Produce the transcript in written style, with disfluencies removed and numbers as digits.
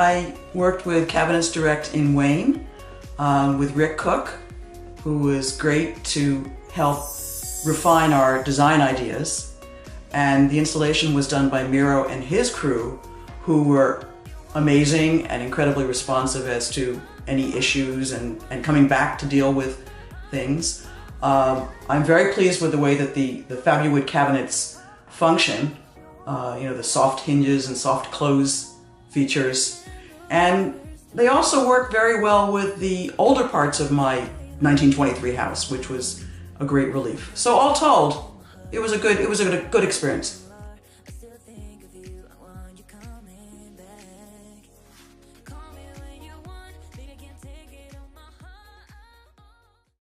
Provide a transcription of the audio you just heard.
I worked with Cabinets Direct in Wayne with Rick Cook, who was great to help refine our design ideas. And the installation was done by Miro and his crew, who were amazing and incredibly responsive as to any issues and coming back to deal with things. I'm very pleased with the way that the Fabuwood cabinets function. The soft hinges and soft close features. And they also work very well with the older parts of my 1923 house, which was a great relief. So all told, it was a good experience.